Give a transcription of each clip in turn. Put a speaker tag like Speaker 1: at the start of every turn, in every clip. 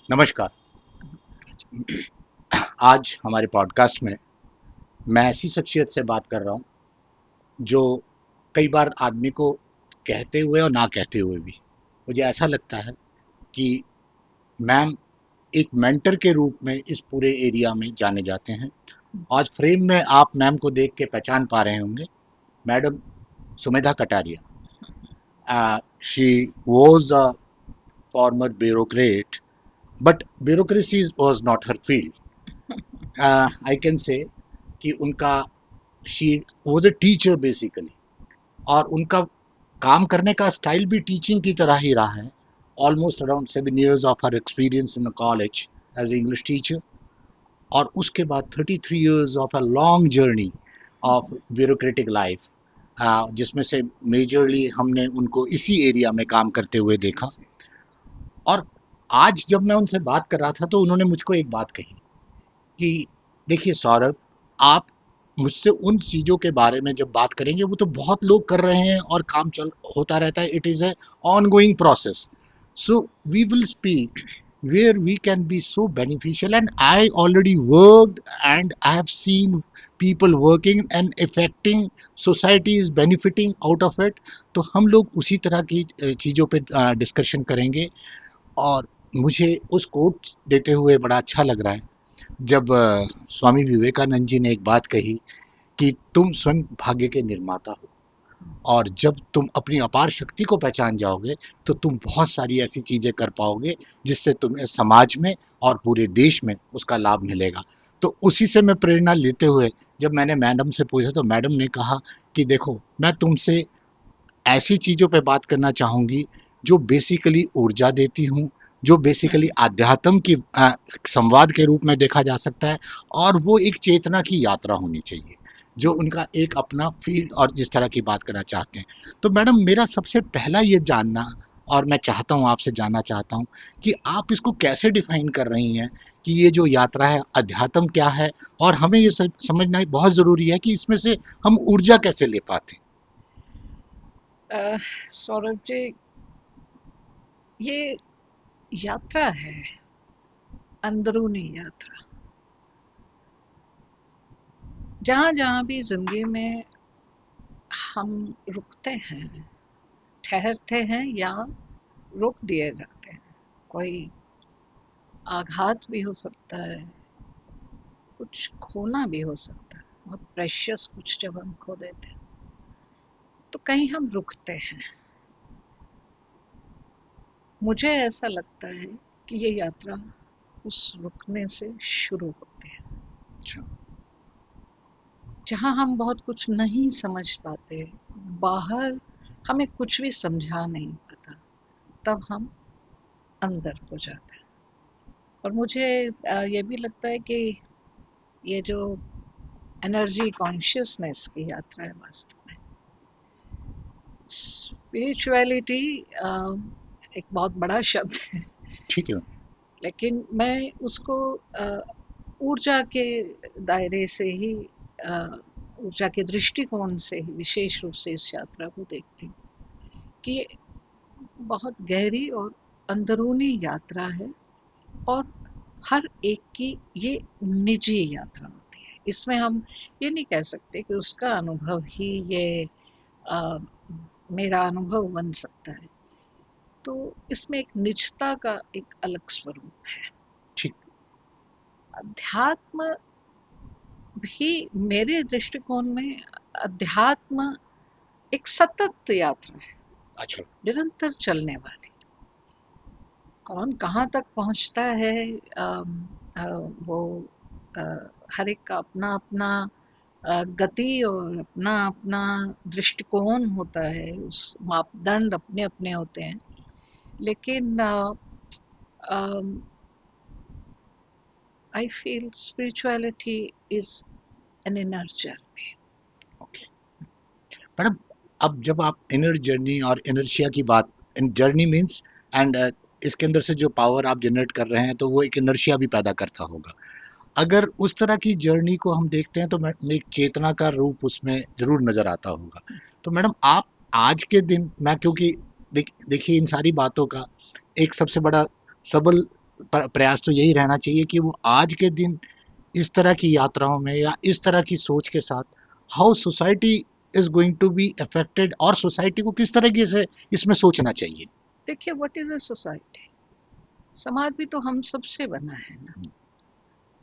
Speaker 1: नमस्कार। आज हमारे पॉडकास्ट में मैं ऐसी शख्सियत से बात कर रहा हूँ जो कई बार आदमी को कहते हुए और ना कहते हुए भी मुझे ऐसा लगता है कि मैम एक मेंटर के रूप में इस पूरे एरिया में जाने जाते हैं। आज फ्रेम में आप मैम को देख के पहचान पा रहे होंगे, madam Sumedha Kataria. She was a former bureaucrat, but bureaucracy was not her field. I can say कि उनका she was a teacher basically, और उनका काम करने का स्टाइल भी टीचिंग की तरह ही रहा है। Almost around 7 years of her experience in college as English teacher, और उसके बाद 33 years of a long journey of bureaucratic life, जिसमें से मेजरली हमने उनको इसी एरिया में काम करते हुए देखा। और आज जब मैं उनसे बात कर रहा था तो उन्होंने मुझको एक बात कही कि देखिए सौरभ, आप मुझसे उन चीज़ों के बारे में जब बात करेंगे वो तो बहुत लोग कर रहे हैं और काम चल होता रहता है, it is a ongoing process. So we will speak where we can be so beneficial, and I already worked and I have seen people working and affecting, society is benefiting out of it। तो हम लोग उसी तरह की चीज़ों पे discussion करेंगे। और मुझे उस कोट देते हुए बड़ा अच्छा लग रहा है जब स्वामी विवेकानंद जी ने एक बात कही कि तुम स्वयं भाग्य के निर्माता हो, और जब तुम अपनी अपार शक्ति को पहचान जाओगे तो तुम बहुत सारी ऐसी चीजें कर पाओगे जिससे तुम्हें समाज में और पूरे देश में उसका लाभ मिलेगा। तो उसी से मैं प्रेरणा लेते हुए जब मैंने मैडम से पूछा तो मैडम ने कहा कि देखो, मैं तुमसे ऐसी चीज़ों पे बात करना चाहूँगी जो बेसिकली ऊर्जा देती हूँ, जो बेसिकली आध्यात्म की संवाद के रूप में देखा जा सकता है, और वो एक चेतना की यात्रा होनी चाहिए, जो उनका एक अपना फील्ड और जिस तरह की बात करना चाहते हैं। तो मैडम, मेरा सबसे पहला ये जानना, और मैं चाहता हूँ आपसे जानना चाहता हूँ कि आप इसको कैसे डिफाइन कर रही हैं कि ये जो यात्रा है अध्यात्म क्या है, और हमें ये समझना बहुत ज़रूरी है कि इसमें से हम ऊर्जा कैसे ले पाते हैं।
Speaker 2: अ, सौरभ जी, ये यात्रा है, अंदरूनी यात्रा। जहाँ जहाँ भी जिंदगी में हम रुकते हैं, ठहरते हैं या रोक दिए जाते हैं, कोई आघात भी हो सकता है, कुछ खोना भी हो सकता है, बहुत प्रेशियस कुछ जब हम खो देते हैं तो कहीं हम रुकते हैं। मुझे ऐसा लगता है कि ये यात्रा उस रुकने से शुरू होती है,
Speaker 1: अच्छा।
Speaker 2: जहाँ हम बहुत कुछ नहीं समझ पाते, बाहर हमें कुछ भी समझा नहीं पाता, तब हम अंदर को जाते हैं। और मुझे ये भी लगता है कि ये जो एनर्जी कॉन्शियसनेस की यात्रा है, वास्तव में स्पिरिचुअलिटी एक बहुत बड़ा शब्द है,
Speaker 1: ठीक है।
Speaker 2: लेकिन मैं उसको ऊर्जा के दायरे से ही, अ, ऊर्जा के दृष्टिकोण से ही विशेष रूप से इस यात्रा को देखती हूँ कि ये बहुत गहरी और अंदरूनी यात्रा है, और हर एक की ये निजी यात्रा होती है। इसमें हम ये नहीं कह सकते कि उसका अनुभव ही ये अ, मेरा अनुभव बन सकता है। तो इसमें एक निजता का एक अलग स्वरूप है।
Speaker 1: ठीक।
Speaker 2: अध्यात्म भी मेरे दृष्टिकोण में, अध्यात्म एक सतत यात्रा है,
Speaker 1: अच्छा।
Speaker 2: निरंतर चलने वाली। कौन कहाँ तक पहुँचता है, वो अ, हर एक का अपना अपना गति और अपना अपना दृष्टिकोण होता है, उस मापदंड अपने अपने होते हैं। लेकिन I feel spirituality is an inner journey.
Speaker 1: Okay madam, अब जब आप इनर जर्नी और इनर्शिया की बात, इन जर्नी मीन्स एंड इसके अंदर से जो पावर आप जनरेट कर रहे हैं तो वो एक इनर्शिया भी पैदा करता होगा। अगर उस तरह की जर्नी को हम देखते हैं तो एक चेतना का रूप उसमें जरूर नजर आता होगा। तो मैडम, आप आज के दिन, मैं क्योंकि देखिए इन सारी बातों का एक सबसे बड़ा सबल प्रयास तो यही रहना चाहिए कि वो आज के दिन इस तरह की यात्राओं में या इस तरह की सोच के साथ how society is going to be affected, और सोसाइटी को किस तरीके से इसमें सोचना चाहिए।
Speaker 2: देखिए, व्हाट इज अ सोसाइटी? समाज भी तो हम सबसे बना है ना।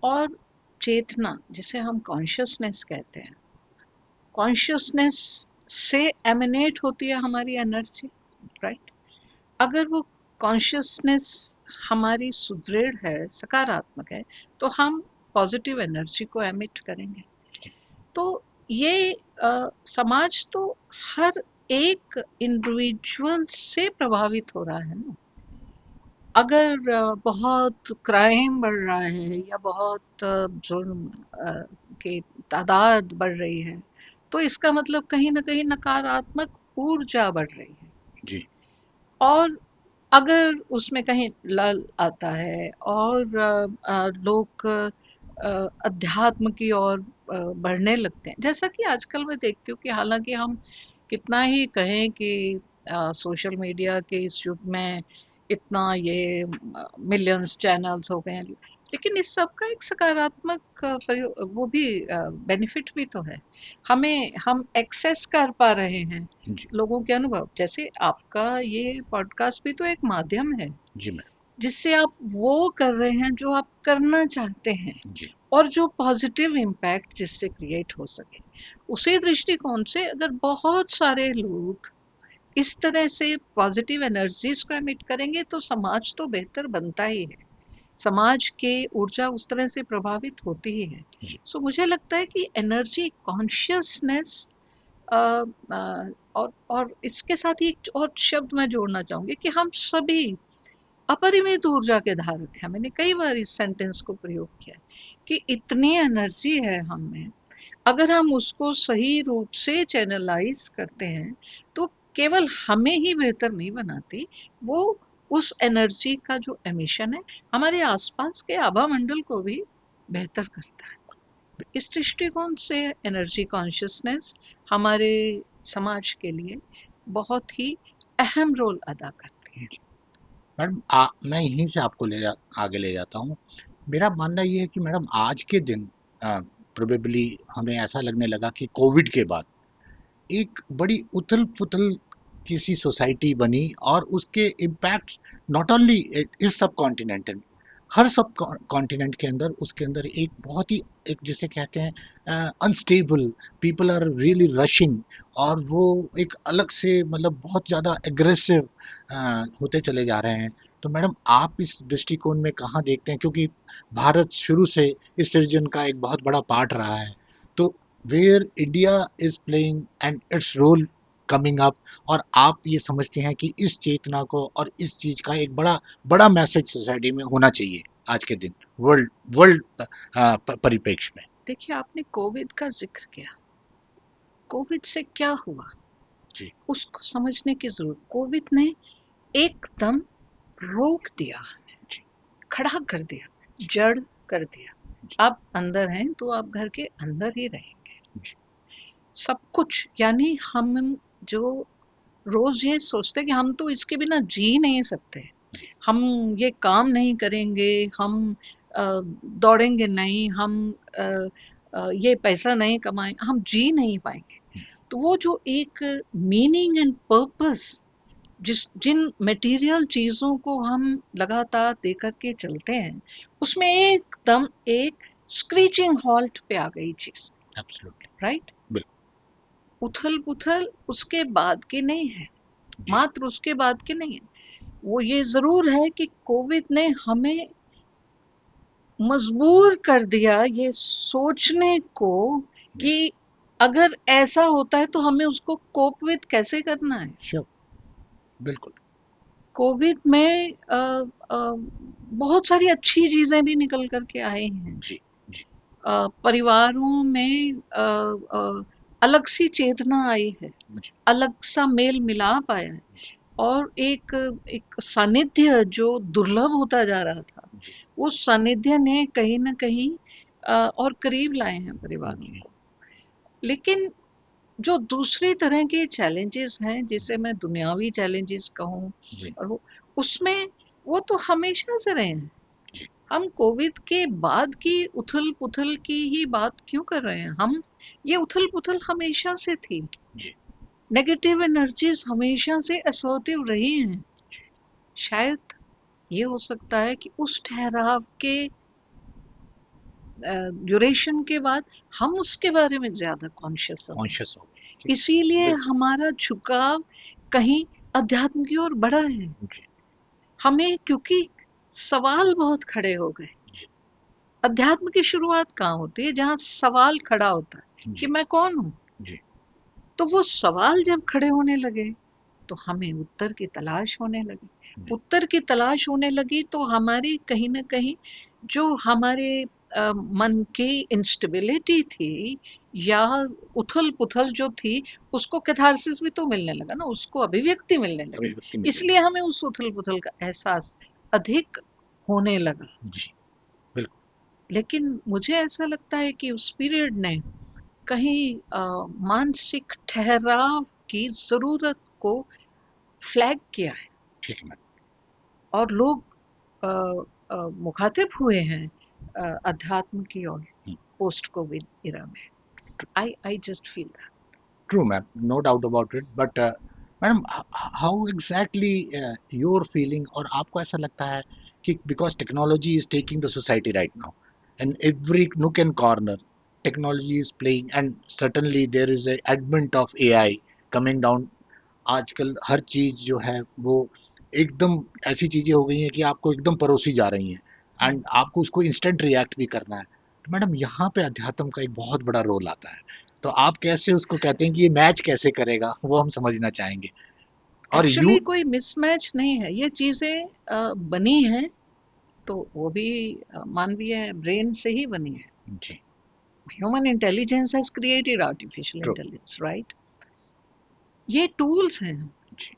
Speaker 2: और चेतना, जिसे हम कॉन्शियसनेस कहते हैं, कॉन्शियसनेस से एमिनेट होती है हमारी एनर्जी, राइट? अगर वो कॉन्शियसनेस हमारी सुदृढ़ है, सकारात्मक है, तो हम पॉजिटिव एनर्जी को एमिट करेंगे। तो ये समाज तो हर एक इंडिविजुअल से प्रभावित हो रहा है ना। अगर बहुत क्राइम बढ़ रहा है या बहुत जुर्म की तादाद बढ़ रही है, तो इसका मतलब कहीं ना कहीं नकारात्मक ऊर्जा बढ़ रही है।
Speaker 1: जी।
Speaker 2: और अगर उसमें कहीं लल आता है और लोग अध्यात्म की ओर बढ़ने लगते हैं, जैसा कि आजकल मैं देखती हूँ कि हालांकि हम कितना ही कहें कि सोशल मीडिया के इस युग में इतना ये मिलियंस चैनल्स हो गए हैं, लेकिन इस सब का एक सकारात्मक वो भी बेनिफिट भी तो है। हम एक्सेस कर पा रहे हैं
Speaker 1: जी।
Speaker 2: लोगों के अनुभव। जैसे आपका ये पॉडकास्ट भी तो एक माध्यम है
Speaker 1: जी मैम।
Speaker 2: जिससे आप वो कर रहे हैं जो आप करना चाहते हैं,
Speaker 1: जी।
Speaker 2: और जो पॉजिटिव इम्पैक्ट जिससे क्रिएट हो सके। उसी दृष्टिकोण से अगर बहुत सारे लोग इस तरह से पॉजिटिव एनर्जीज को एमिट करेंगे तो समाज तो बेहतर बनता ही है। समाज के ऊर्जा उस तरह से प्रभावित होती ही है।
Speaker 1: जी।
Speaker 2: सो मुझे लगता है कि एनर्जी कॉन्शियसनेस, और इसके साथ ही एक और शब्द मैं जोड़ना चाहूंगी कि हम सभी अपरिमित ऊर्जा के धारक हैं। मैंने कई बार इस सेंटेंस को प्रयोग किया है कि इतनी एनर्जी है हम में, अगर हम उसको सही रूप से चैनलाइज करते हैं तो केवल हमें ही बेहतर नहीं बनाती, वो उस एनर्जी का जो एमिशन है हमारे आसपास के आभा मंडल को भी बेहतर करता है। इस दृष्टिकोण से एनर्जी कॉन्शियसनेस हमारे समाज के लिए बहुत ही अहम रोल अदा करती है।
Speaker 1: मैडम मैं यहीं से आपको आगे ले जाता हूँ। मेरा मानना ये है कि मैडम आज के दिन प्रोबेबली हमें ऐसा लगने लगा कि कोविड के बाद एक बड़ी उथल पुथल किसी सोसाइटी बनी, और उसके इम्पैक्ट्स नॉट ओनली इस सब कॉन्टिनेंट, हर सब कॉन्टिनेंट के अंदर, उसके अंदर एक बहुत ही, एक जिसे कहते हैं unstable, people are really rushing, और वो एक अलग से मतलब बहुत ज़्यादा एग्रेसिव होते चले जा रहे हैं। तो मैडम आप इस दृष्टिकोण में कहाँ देखते हैं, क्योंकि भारत शुरू से इस सृजन का एक बहुत बड़ा पार्ट रहा है, तो where India is playing and its role coming up, और आप ये समझते हैं कि इस चेतना को और इस चीज का एक बड़ा बड़ा मैसेज सोसाइटी में होना चाहिए आज के दिन, वर्ल्ड वर्ल्ड परिप्रेक्ष्य में।
Speaker 2: देखिए, आपने कोविड का जिक्र किया। कोविड से क्या हुआ
Speaker 1: जी।
Speaker 2: उसको समझने की जरूरत। कोविड ने एकदम रोक दिया,
Speaker 1: जी।
Speaker 2: खड़ा कर दिया,
Speaker 1: जी।
Speaker 2: जड़ कर दिया।
Speaker 1: जी।
Speaker 2: आप अंदर हैं तो आप घर के अंदर ही रहेंगे।
Speaker 1: जी।
Speaker 2: सब कुछ, यानी हम जो रोज ये सोचते हैं कि हम तो इसके बिना जी नहीं सकते,
Speaker 1: जी।
Speaker 2: हम ये काम नहीं करेंगे, हम दौड़ेंगे नहीं, हम ये पैसा नहीं कमाएंगे, हम जी नहीं पाएंगे। तो वो जो एक मीनिंग एंड पर्पस, जिन मटेरियल चीजों को हम लगातार देकर के चलते हैं, उसमें एकदम एक स्क्रीचिंग हॉल्ट पे आ गई चीज,
Speaker 1: एब्सोल्युटली।
Speaker 2: राइट?
Speaker 1: बिल्कुल।
Speaker 2: उथल पुथल उसके बाद की नहीं है,
Speaker 1: जी।
Speaker 2: मात्र उसके बाद की नहीं है। वो ये जरूर है कि कोविड ने हमें मजबूर कर दिया ये सोचने को
Speaker 1: जी।
Speaker 2: कि अगर ऐसा होता है तो हमें उसको कोप विद कैसे करना है।
Speaker 1: श्योर। बिल्कुल।
Speaker 2: कोविड में बहुत सारी अच्छी चीजें भी निकल करके आई हैं।
Speaker 1: जी। जी।
Speaker 2: परिवारों में अलग सी चेतना आई है,
Speaker 1: जी।
Speaker 2: अलग सा मेल मिलाप आया है,
Speaker 1: जी।
Speaker 2: और एक एक सानिध्य जो दुर्लभ होता जा रहा था,
Speaker 1: जी।
Speaker 2: उस सानिध्य ने कहीं ना कहीं और करीब लाए हैं परिवारों
Speaker 1: जी।
Speaker 2: को। लेकिन जो दूसरी तरह के चैलेंजेस हैं, जिसे मैं दुनियावी चैलेंजेस कहूँ,
Speaker 1: जी।
Speaker 2: और उसमें वो तो हमेशा से रहे हैं। हम कोविड के बाद की उथल पुथल की ही बात क्यों कर रहे हैं? हम ये उथल पुथल हमेशा से थी।
Speaker 1: जी।
Speaker 2: नेगेटिव एनर्जीज हमेशा से असर्टिव रही हैं। शायद ये हो सकता है कि उस ठहराव के ड्यूरेशन के बाद हम उसके बारे में ज्यादा कॉन्शियस हो गए,
Speaker 1: कॉन्शियस हो गए। ठीक।
Speaker 2: इसीलिए
Speaker 1: बिल्कुल।
Speaker 2: हमारा झुकाव कहीं अध्यात्म की ओर बढ़ा है।
Speaker 1: जी।
Speaker 2: हमें क्योंकि सवाल बहुत खड़े हो गए।
Speaker 1: जी।
Speaker 2: अध्यात्म की शुरुआत कहाँ होती है? जहाँ सवाल खड़ा होता है कि
Speaker 1: जी।
Speaker 2: मैं कौन हूँ।
Speaker 1: जी।
Speaker 2: तो वो सवाल जब खड़े होने लगे तो हमें उत्तर की तलाश होने लगी।
Speaker 1: जी।
Speaker 2: उत्तर की तलाश होने लगी तो हमारी कहीं ना कहीं जो हमारे मन की इंस्टेबिलिटी थी या उथल पुथल जो थी, उसको कैथारसिस भी तो मिलने लगा ना, उसको अभिव्यक्ति मिलने लगी।
Speaker 1: अभिव्यक्ति मिलने
Speaker 2: इसलिए हमें उस उथल पुथल का एहसास अधिक होने लगा।
Speaker 1: लगी। जी। बिल्कुल।
Speaker 2: लेकिन मुझे ऐसा लगता है कि उस पीरियड ने कहीं मानसिक ठहराव की जरूरत को फ्लैग किया है
Speaker 1: ठीक है मैडम।
Speaker 2: और लोग अ, मुखातिब हुए हैं अध्यात्म की ओर पोस्ट कोविड इरा में। I just feel that.
Speaker 1: True ma'am, no doubt about it, but madam, how exactly your feeling, और आपको ऐसा लगता है कि because technology is taking the society right now and every nook and corner technology is playing, and certainly there is a advent of AI coming down. आजकल हर चीज जो है वो एकदम ऐसी चीजें हो गई हैं कि आपको एकदम परोसी जा रही हैं एंड आपको उसको इंस्टेंट रिएक्ट भी करना है। तो मैडम, यहाँ पे अध्यात्म का एक बहुत बड़ा रोल आता है। तो आप कैसे उसको कहते हैं कि ये मैच कैसे करेगा, वो हम समझना चाहेंगे। और
Speaker 2: एक्चुअली
Speaker 1: यू।
Speaker 2: कोई मिसमैच नहीं है, ये चीजें बनी हैं तो वो भी मानवीय ब्रेन से ही बनी है।
Speaker 1: जी।
Speaker 2: Human intelligence has created artificial
Speaker 1: true.
Speaker 2: Intelligence, right? ये टूल्स हैं।
Speaker 1: जी।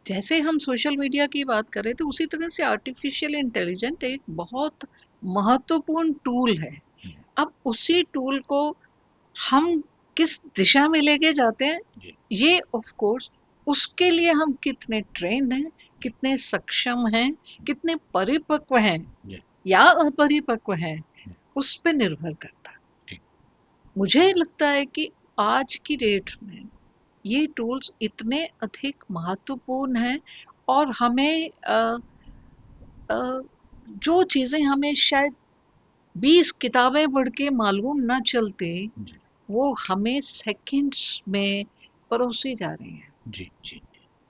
Speaker 2: जैसे हम सोशल मीडिया की बात कर रहे थे, उसी तरह से आर्टिफिशियल इंटेलिजेंट एक बहुत महत्वपूर्ण टूल है।
Speaker 1: हम्म।
Speaker 2: अब उसी टूल को हम किस दिशा में लेके जाते हैं,
Speaker 1: जी।
Speaker 2: ये ऑफ कोर्स उसके लिए हम कितने ट्रेन हैं, कितने सक्षम हैं, कितने परिपक्व हैं
Speaker 1: जी।
Speaker 2: या अपरिपक्व हैं,
Speaker 1: जी।
Speaker 2: उस पर निर्भर करता है।
Speaker 1: ठीक।
Speaker 2: मुझे लगता है कि आज की डेट में ये टूल्स इतने अधिक महत्वपूर्ण हैं और हमें जो चीजें हमें शायद 20 किताबें पढ़ के मालूम ना चलती,
Speaker 1: जी।
Speaker 2: वो हमें सेकंड्स में परोसी जा रही हैं।
Speaker 1: जी। जी।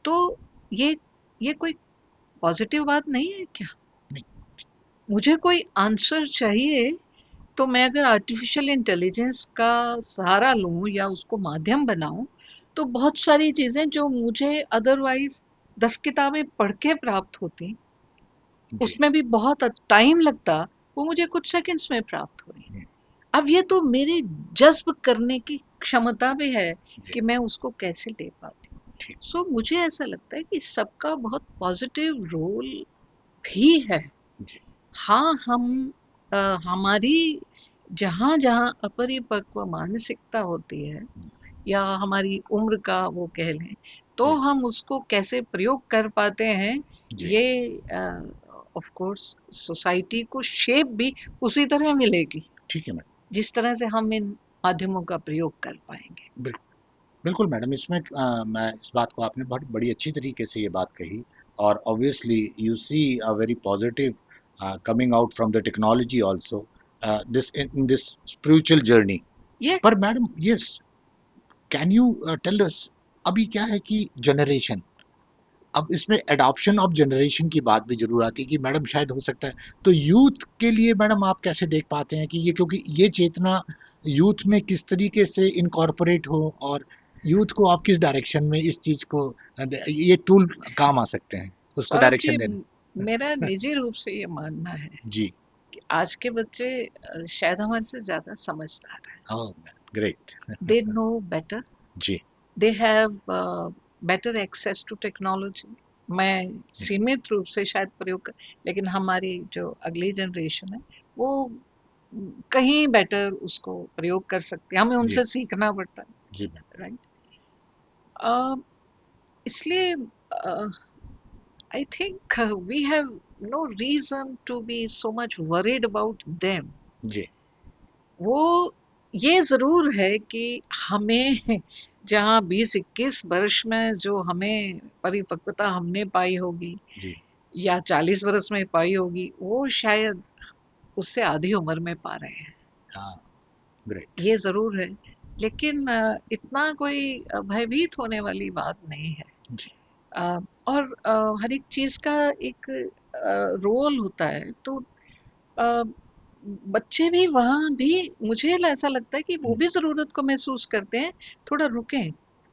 Speaker 2: तो ये ये कोई पॉजिटिव बात नहीं है क्या?
Speaker 1: नहीं।
Speaker 2: मुझे कोई आंसर चाहिए तो मैं अगर आर्टिफिशियल इंटेलिजेंस का सहारा लूं या उसको माध्यम बनाऊं, तो बहुत सारी चीजें जो मुझे अदरवाइज 10 किताबें पढ़ के प्राप्त होती,
Speaker 1: जी।
Speaker 2: उसमें भी बहुत टाइम लगता, वो मुझे कुछ सेकंड्स में प्राप्त हो रही।
Speaker 1: हम्म।
Speaker 2: अब ये तो मेरी जज्ब करने की क्षमता भी है
Speaker 1: जी।
Speaker 2: कि मैं उसको कैसे ले पाती हूँ।
Speaker 1: ठीक।
Speaker 2: सो मुझे ऐसा लगता है कि सबका बहुत पॉजिटिव रोल भी है।
Speaker 1: जी।
Speaker 2: हाँ, हम हमारी जहाँ जहाँ अपरिपक्व मानसिकता होती है या हमारी उम्र का वो कह लें, तो
Speaker 1: जी।
Speaker 2: हम उसको कैसे प्रयोग कर पाते हैं,
Speaker 1: जी।
Speaker 2: ये ऑफ कोर्स सोसाइटी को शेप भी उसी तरह मिलेगी
Speaker 1: ठीक है मैडम।
Speaker 2: जिस तरह से हम इन माध्यमों का प्रयोग कर पाएंगे।
Speaker 1: बिल्कुल। बिल्कुल मैडम, इसमें मैं इस बात को, आपने बहुत बड़ी अच्छी तरीके से ये बात कही, और obviously you see a very positive coming out from the technology also, this in this spiritual journey. पर
Speaker 2: yes.
Speaker 1: Madam, yes, can you tell us, अभी क्या है कि जनरेशन, अब इसमें एडॉप्शन ऑफ जनरेशन की बात भी जरूर आती है कि मैडम शायद हो सकता है, तो यूथ के लिए मैडम आप कैसे देख पाते हैं कि ये, क्योंकि ये चेतना यूथ में किस तरीके से इनकॉर्पोरेट हो, और यूथ को आप किस डायरेक्शन में इस चीज को ये टूल काम आ सकते हैं, उसको
Speaker 2: सौरभ जी,
Speaker 1: डायरेक्शन देने।
Speaker 2: मेरा निजी रूप से ये मानना है
Speaker 1: जी।
Speaker 2: कि आज के बच्चे शायद हमारे से ज्यादा समझदार हैं।
Speaker 1: Oh, great.
Speaker 2: They know better,
Speaker 1: जी।
Speaker 2: They have better access to technology. मैं सीमित रूप से शायद प्रयोग कर, लेकिन हमारी जो अगली जनरेशन है वो कहीं बेटर उसको प्रयोग कर सकती है, हमें
Speaker 1: जी।
Speaker 2: उनसे सीखना पड़ता
Speaker 1: जी मैम।
Speaker 2: है, राइट? इसलिए I think we have no reason to be so much worried about them.
Speaker 1: जी
Speaker 2: वो ये जरूर है कि हमें जहाँ 20-21 वर्ष में जो हमें परिपक्वता हमने पाई होगी
Speaker 1: जी।
Speaker 2: या 40 वर्ष में पाई होगी, वो शायद उससे आधी उम्र में पा रहे हैं।
Speaker 1: हाँ, ग्रेट।
Speaker 2: ये जरूर है, लेकिन इतना कोई भयभीत होने वाली बात नहीं है।
Speaker 1: जी
Speaker 2: अ, और हर एक चीज का एक रोल होता है। तो अ, बच्चे भी वहाँ भी, मुझे ऐसा लगता है कि वो भी जरूरत को महसूस करते हैं थोड़ा रुकें।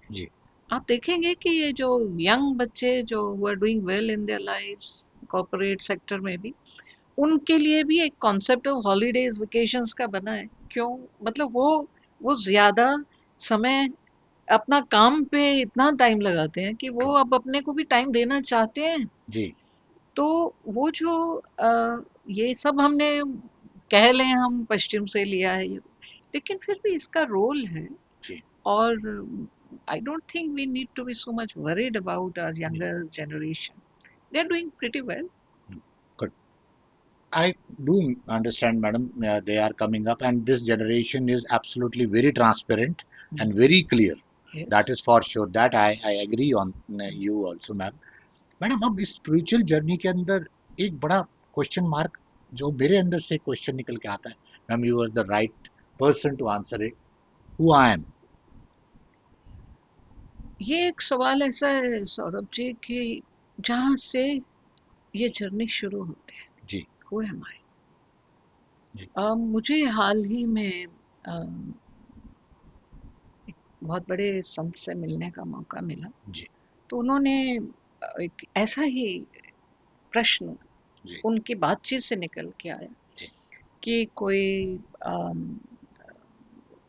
Speaker 1: जी
Speaker 2: आप देखेंगे कि ये जो यंग बच्चे जो are doing well in their lives, corporate sector में भी, उनके लिए भी एक कॉन्सेप्ट ऑफ हॉलीडेज वेकेशंस का बना है। क्यों? मतलब वो ज्यादा समय अपना काम पे इतना टाइम लगाते हैं कि वो अब अपने को भी टाइम देना चाहते हैं।
Speaker 1: जी
Speaker 2: तो वो जो ये सब हमने, कह लें हम पश्चिम से लिया है ये, लेकिन फिर भी इसका रोल है।
Speaker 1: जी
Speaker 2: और I don't think we need to be so much worried about our
Speaker 1: जी।
Speaker 2: Younger generation. They are doing pretty well.
Speaker 1: Good. I do understand, madam. They are coming up, and this generation is absolutely very transparent and very clear. That
Speaker 2: yes.
Speaker 1: is for sure. That I agree on you also, ma'am. Madam, अब इस spiritual journey के अंदर एक बड़ा question mark जो मेरे अंदर से क्वेश्चन निकल के आता है, ma'am, you are the right person to answer it, who I am.
Speaker 2: ये एक सवाल ऐसा है सौरभ जी कि जहाँ से ये जर्नी शुरू होती है,
Speaker 1: जी
Speaker 2: हु एम आई।
Speaker 1: जी
Speaker 2: मुझे हाल ही में अम, एक बहुत बड़े संत से मिलने का मौका मिला।
Speaker 1: जी
Speaker 2: तो उन्होंने एक ऐसा ही प्रश्न
Speaker 1: जी
Speaker 2: उनकी बातचीत से निकल के आया
Speaker 1: जी
Speaker 2: कि कोई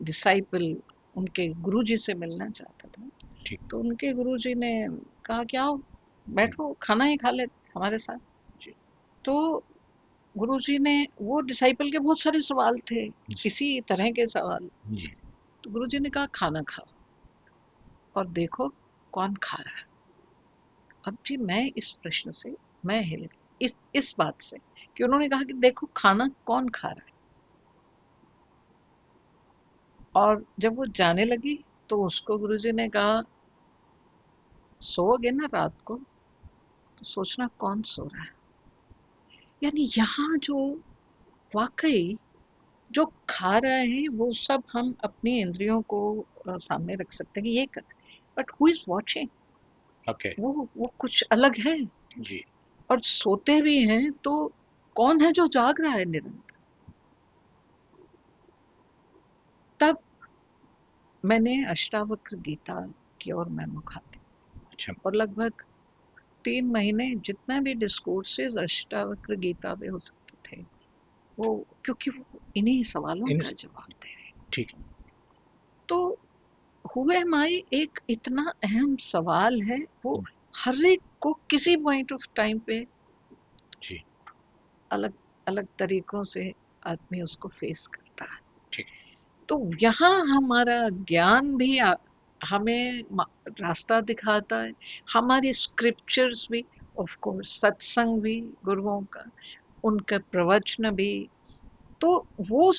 Speaker 2: डिसाइपल उनके गुरुजी से मिलना चाहता था।
Speaker 1: ठीक।
Speaker 2: तो उनके गुरुजी ने कहा कि आओ बैठो, खाना ही खा ले हमारे साथ।
Speaker 1: जी
Speaker 2: तो गुरुजी ने, वो डिसाइपल के बहुत सारे सवाल थे,
Speaker 1: जी
Speaker 2: इसी तरह के सवाल।
Speaker 1: जी
Speaker 2: तो गुरुजी ने कहा खाना खाओ और देखो कौन खा रहा है। अब जी मैं इस प्रश्न से मैं हिल गई, इस बात से कि उन्होंने कहा कि देखो खाना कौन खा रहा है। और जब वो जाने लगी तो उसको गुरुजी ने कहा सोओगे ना रात को, तो सोचना कौन सो रहा है। यानी यहाँ जो वाकई जो खा रहा है वो सब हम अपनी इंद्रियों को सामने रख सकते हैं कि ये कर, but who is watching,
Speaker 1: okay.
Speaker 2: वो कुछ अलग है।
Speaker 1: जी
Speaker 2: और सोते भी हैं तो कौन है जो जाग रहा है निरंतर। तब मैंने अष्टावक्र गीता की ओर मैं मुख आती,
Speaker 1: अच्छा।
Speaker 2: और लगभग 3 महीने जितने भी डिस्कोर्सेज अष्टावक्र गीता पे हो सकते थे, वो, क्योंकि वो इन्हीं सवालों
Speaker 1: इन
Speaker 2: का जवाब दे रहे।
Speaker 1: ठीक।
Speaker 2: तो हु एम आई एक इतना अहम सवाल है। वो हर एक को किसी पॉइंट ऑफ टाइम पे
Speaker 1: जी
Speaker 2: अलग अलग तरीकों से आदमी उसको फेस करता है।
Speaker 1: ठीक।
Speaker 2: तो यहाँ हमारा ज्ञान भी हमें रास्ता दिखाता है, हमारे स्क्रिप्चर्स भी, ऑफ कोर्स सत्संग भी गुरुओं का, उनका प्रवचन भी। तो वो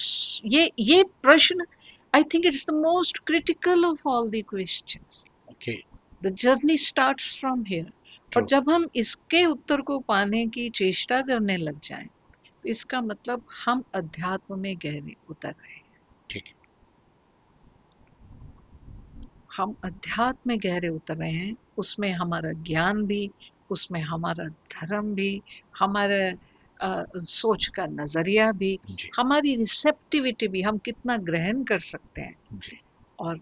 Speaker 2: ये प्रश्न, I think it's the most critical of all the questions.
Speaker 1: Okay.
Speaker 2: The journey starts from here. और
Speaker 1: ट्रू।
Speaker 2: जब हम इसके उत्तर को पाने की चेष्टा करने लग जाएं, तो इसका मतलब हम अध्यात्म में गहरे उतर रहे हैं।
Speaker 1: ठीक।
Speaker 2: हम अध्यात्म में गहरे उतर रहे हैं, उसमें हमारा ज्ञान भी, उसमें हमारा धर्म भी, हमारा सोच का नजरिया भी,
Speaker 1: जी
Speaker 2: हमारी रिसेप्टिविटी भी, हम कितना ग्रहण कर सकते हैं।
Speaker 1: जी
Speaker 2: और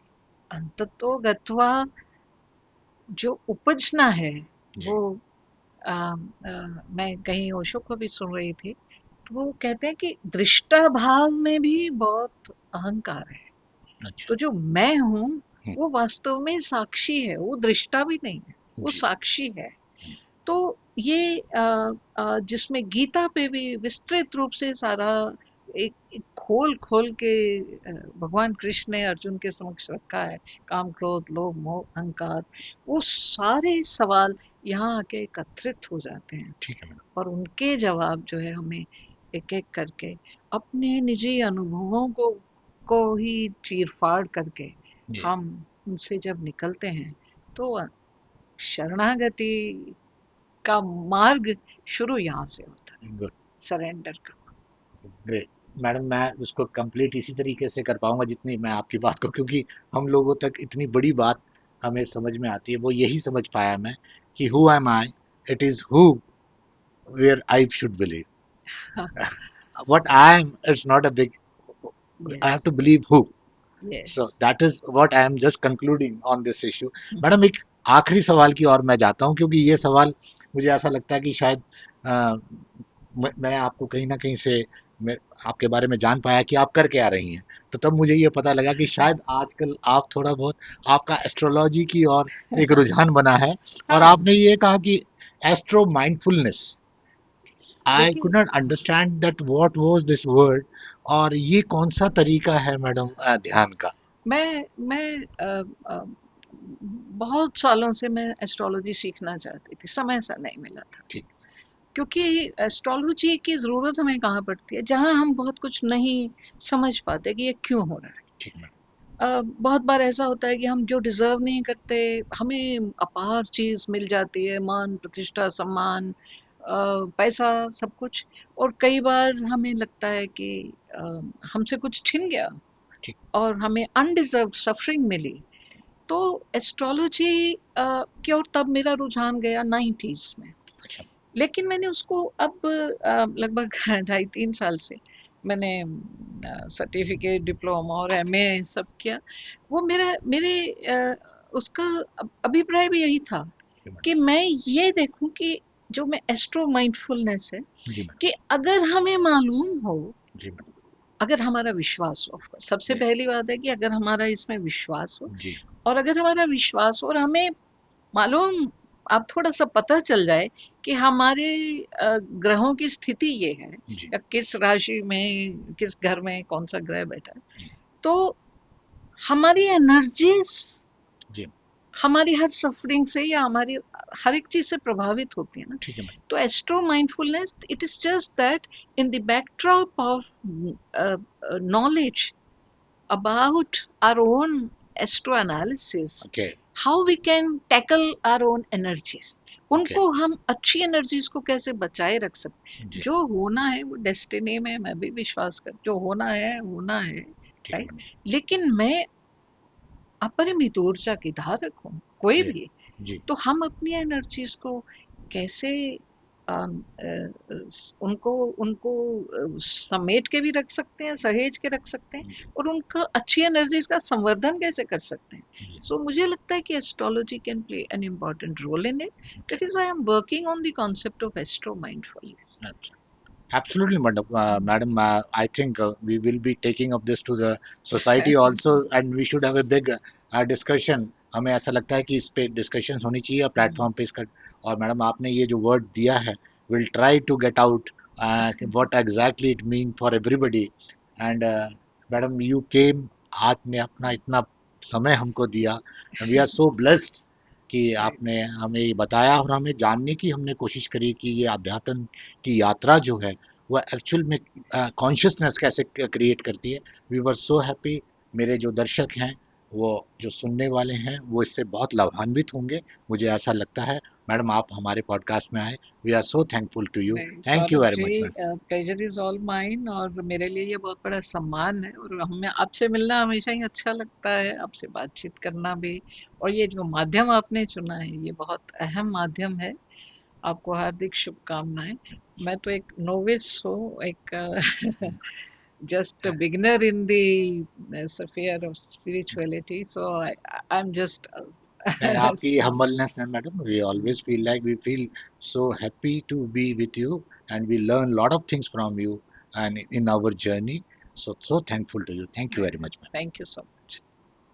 Speaker 2: अंततोगत्वा जो उपजना है
Speaker 1: जी।
Speaker 2: वो, मैं कहीं ओशो को भी सुन रही थी, तो वो कहते हैं कि दृष्टा भाव में भी बहुत अहंकार है।
Speaker 1: अच्छा।
Speaker 2: तो जो मैं हूँ
Speaker 1: हुँ,
Speaker 2: वो वास्तव में साक्षी है, वो दृष्टा भी नहीं है, वो
Speaker 1: जी।
Speaker 2: साक्षी है।
Speaker 1: हुँ,
Speaker 2: तो ये जिसमें गीता पे भी विस्तृत रूप से सारा एक खोल खोल के भगवान कृष्ण ने अर्जुन के समक्ष रखा है, काम क्रोध लोभ मोह अहंकार, वो सारे सवाल यहाँ आके एकत्रित हो जाते हैं।
Speaker 1: ठीक है मैडम।
Speaker 2: और उनके जवाब जो है हमें एक एक करके अपने निजी अनुभवों को ही चीर-फाड़ करके
Speaker 1: जी।
Speaker 2: हम उनसे जब निकलते हैं तो शरणागति का मार्ग शुरू यहाँ से होता है,
Speaker 1: गुड।
Speaker 2: सरेंडर का।
Speaker 1: ग्रेट। मैडम मैं उसको कंप्लीट इसी तरीके से कर पाऊंगा जितनी मैं आपकी बात को, क्योंकि हम लोगों तक इतनी बड़ी बात हमें समझ में आती है, वो यही समझ पाया मैं कि who am I, it is who where I should believe, what I am, it's not a big, I have to
Speaker 2: yes,
Speaker 1: believe who.
Speaker 2: Yes.
Speaker 1: So that is what I am just concluding on this issue. Madam एक आखिरी सवाल की ओर मैं जाता हूँ, क्योंकि ये सवाल मुझे ऐसा लगता है कि शायद अ, मैं आपको कहीं ना कहीं से मैं आपके बारे में जान पाया कि आप कर क्या रही हैं, तो तब मुझे ये पता लगा कि शायद आजकल आप थोड़ा बहुत आपका एस्ट्रोलॉजी की और एक रुझान बना है, और
Speaker 2: हाँ,
Speaker 1: आपने ये कहा कि एस्ट्रो माइंडफुलनेस, आई
Speaker 2: देखिए,
Speaker 1: could not understand that what was this word, और ये कौन सा तरीका है मैडम ध्यान का?
Speaker 2: मैं अ, बहुत सालों से मैं एस्ट्रोलॉजी सीखना चाहती थी, समय सा नहीं मिला था।
Speaker 1: ठीक।
Speaker 2: क्योंकि एस्ट्रोलॉजी की ज़रूरत हमें कहाँ पड़ती है, जहाँ हम बहुत कुछ नहीं समझ पाते कि ये क्यों हो रहा है।
Speaker 1: ठीक मैडम।
Speaker 2: बहुत बार ऐसा होता है कि हम जो डिज़र्व नहीं करते, हमें अपार चीज़ मिल जाती है, मान, प्रतिष्ठा, सम्मान, पैसा, सब कुछ। और कई बार हमें लगता है कि अ, हमसे कुछ छिन गया
Speaker 1: ठीक।
Speaker 2: और हमें अनडिज़र्व्ड सफ़रिंग मिली। तो एस्ट्रोलॉजी की ओर तब मेरा रुझान गया 90s में।
Speaker 1: अच्छा।
Speaker 2: लेकिन मैंने उसको अब लगभग 2.5-3 साल से मैंने सर्टिफिकेट, डिप्लोमा और एमए सब किया। वो मेरे उसका अभिप्राय भी यही था
Speaker 1: जी मैडम।
Speaker 2: कि मैं ये देखूं कि जो मैं एस्ट्रो माइंडफुलनेस है,
Speaker 1: जी मैडम।
Speaker 2: कि अगर हमें मालूम हो,
Speaker 1: जी मैडम।
Speaker 2: अगर हमारा विश्वास हो, ऑफ कोर्स सबसे
Speaker 1: जी।
Speaker 2: पहली बात है कि अगर हमारा इसमें विश्वास हो,
Speaker 1: जी।
Speaker 2: और अगर हमारा विश्वास हो और हमें मालूम, आप थोड़ा सा पता चल जाए कि हमारे ग्रहों की स्थिति ये है,
Speaker 1: जी।
Speaker 2: या किस राशि में किस घर में कौन सा ग्रह बैठा है,
Speaker 1: जी।
Speaker 2: तो हमारी एनर्जीज
Speaker 1: जी।
Speaker 2: हमारी हर सफरिंग से या हमारी हर एक चीज से प्रभावित होती है ना।
Speaker 1: ठीक है मैडम।
Speaker 2: तो astro mindfulness, it is just that in the backdrop of knowledge about our own astro analysis,
Speaker 1: okay.
Speaker 2: how we can tackle our own energies,
Speaker 1: okay.
Speaker 2: उनको हम अच्छी एनर्जीज को कैसे बचाए रख सकते।
Speaker 1: जी।
Speaker 2: जो होना है वो डेस्टिनी में मैं भी विश्वास कर, जो होना है होना है,
Speaker 1: ठीक है
Speaker 2: राइट।
Speaker 1: मैडम।
Speaker 2: लेकिन मैं अपरिमित ऊर्जा की धारक हूँ, कोई
Speaker 1: जी।
Speaker 2: भी।
Speaker 1: जी।
Speaker 2: तो हम अपनी एनर्जीज को कैसे उनको उनको समेट के भी रख सकते हैं, सहेज के रख सकते हैं,
Speaker 1: जी।
Speaker 2: और उनका अच्छी एनर्जीज का संवर्धन कैसे कर सकते हैं।
Speaker 1: जी।
Speaker 2: सो मुझे लगता है कि astrology can play an important role in it.
Speaker 1: Okay.
Speaker 2: That is why I am working on the concept of astro mindfulness.
Speaker 1: अच्छा। Absolutely, madam. Madam, I think we will be taking up this to the society also, and we should have a big discussion. हमें ऐसा लगता है कि इस पे discussion होनी चाहिए प्लेटफॉर्म पे इसका। और मैडम आपने ये जो वर्ड दिया है, will try to get out what exactly it mean for everybody. And madam you came, आपने अपना इतना समय हमको दिया, वी आर सो ब्लेस्ड कि आपने हमें ये बताया और हमें जानने की हमने कोशिश करी कि ये अध्यात्म की यात्रा जो है वो एक्चुअल में कॉन्शियसनेस कैसे क्रिएट करती है। We were so happy. मेरे जो दर्शक हैं, वो जो सुनने वाले हैं, वो इससे बहुत लाभान्वित होंगे, मुझे ऐसा लगता है। मैडम आप हमारे पॉडकास्ट में आए, we are so thankful to you.
Speaker 2: नहीं
Speaker 1: थैंक यू
Speaker 2: सौरभ
Speaker 1: वेरी
Speaker 2: जी,
Speaker 1: much ma'am.
Speaker 2: Pleasure is all mine, और मेरे लिए ये बहुत बड़ा सम्मान है, और हमें आपसे मिलना हमेशा ही अच्छा लगता है, आपसे बातचीत करना भी। और ये जो माध्यम आपने चुना है, ये बहुत अहम माध्यम है। आपको हार्दिक शुभकामनाएं। मैं तो एक नोविस हूँ, एक just a beginner in the sphere of spirituality, so I'm just
Speaker 1: नहीं, आपकी हम्बलनेस है madam, we always feel like we feel so happy to be with you, and we learn lot of things from you and in our journey. So so thankful to you. Thank you very much, ma'am.
Speaker 2: thank you so much.